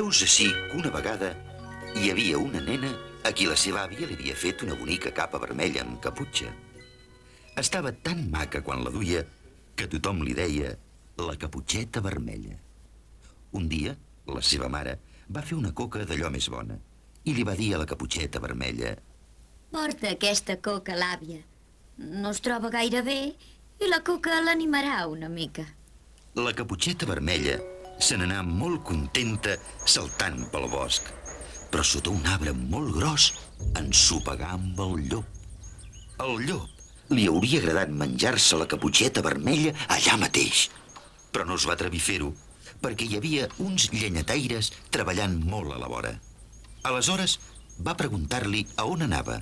Heus ací que una vegada hi havia una nena a qui la seva àvia li havia fet una bonica capa vermella amb caputxa. Estava tan maca quan la duia que tothom li deia la caputxeta vermella. Un dia, la seva mare va fer una coca d'allò més bona i li va dir a la caputxeta vermella: Porta aquesta coca a l'àvia. No es troba gaire bé i la coca l'animarà una mica. La caputxeta vermella se n'anà molt contenta saltant pel bosc, però sota un arbre molt gros ensopegà amb el llop. Al llop li hauria agradat menjar-se la caputxeta vermella allà mateix, però no es va atrevir a fer-ho perquè hi havia uns llenyataires treballant molt a la vora. Aleshores va preguntar-li a on anava.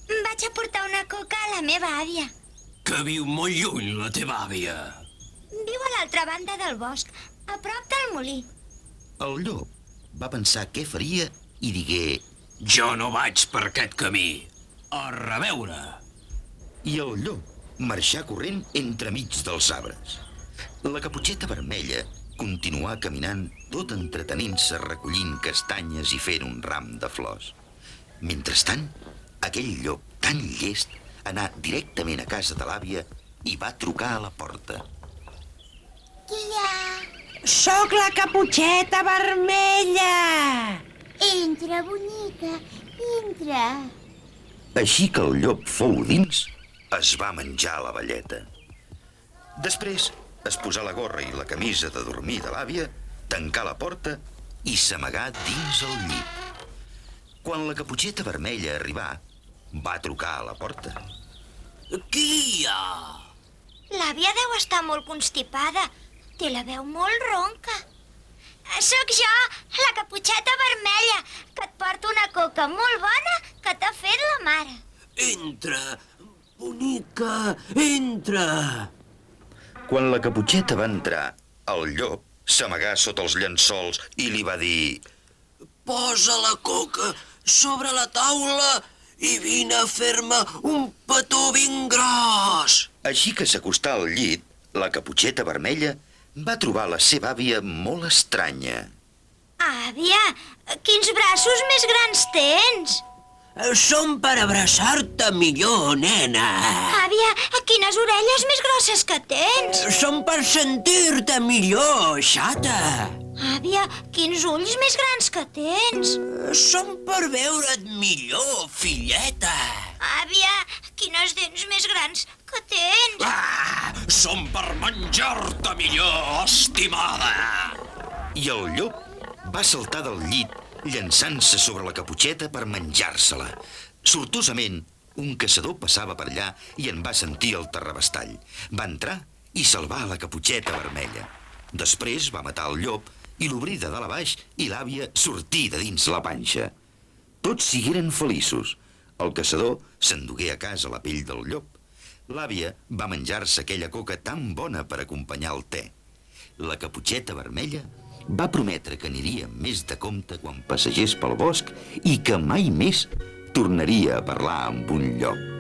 Vaig a portar una coca a la meva àvia. Que viu molt lluny, la teva àvia. Viu a l'altra banda del bosc, a prop del molí. El llop va pensar què faria i digué: Jo no vaig per aquest camí. A reveure. I el llop marxà corrent entremig dels arbres. La caputxeta vermella continuà caminant tot entretenint-se recollint castanyes i fent un ram de flors. Mentrestant, aquell llop tan llest anà directament a casa de l'àvia i va trucar a la porta. Qui hi ha? Sóc la caputxeta vermella! Entra, bonica, entra. Així que el llop fou dins, es va menjar la velleta. Després es posà la gorra i la camisa de dormir de l'àvia, tancà la porta i s'amagà dins el llit. Quan la caputxeta vermella arribà, va trucar a la porta. Qui hi ha? L'àvia deu estar molt constipada. Té la veu molt ronca. Sóc jo, la caputxeta vermella, que et porto una coca molt bona que t'ha fet la mare. Entra, bonica, entra. Quan la caputxeta va entrar, el llop s'amagà sota els llençols i li va dir: Posa la coca sobre la taula i vine a fer-me un petó ben gros. Així que s'acostà al llit, la caputxeta vermella va trobar la seva àvia molt estranya. Àvia, quins braços més grans tens! Som per abraçar-te millor, nena. Àvia, quines orelles més grosses que tens! Som per sentir-te millor, xata. Àvia, quins ulls més grans que tens! Som per veure't millor, filleta. Àvia, quines dents més grans que tens! Som per menjar-te millor, estimada. I el llop va saltar del llit llançant-se sobre la caputxeta per menjar-se-la. Sortosament, un caçador passava per allà i en va sentir el terrabastall. Va entrar i salvar la caputxeta vermella. Després va matar el llop i l'obrir de dalt a baix i l'àvia sortí de dins la panxa. Tots sigueren feliços. El caçador s'endugué a casa la pell del llop. L'àvia va menjar-se aquella coca tan bona per acompanyar el te. La caputxeta vermella va prometre que aniria més de compte quan passegés pel bosc i que mai més tornaria a parlar amb un llop.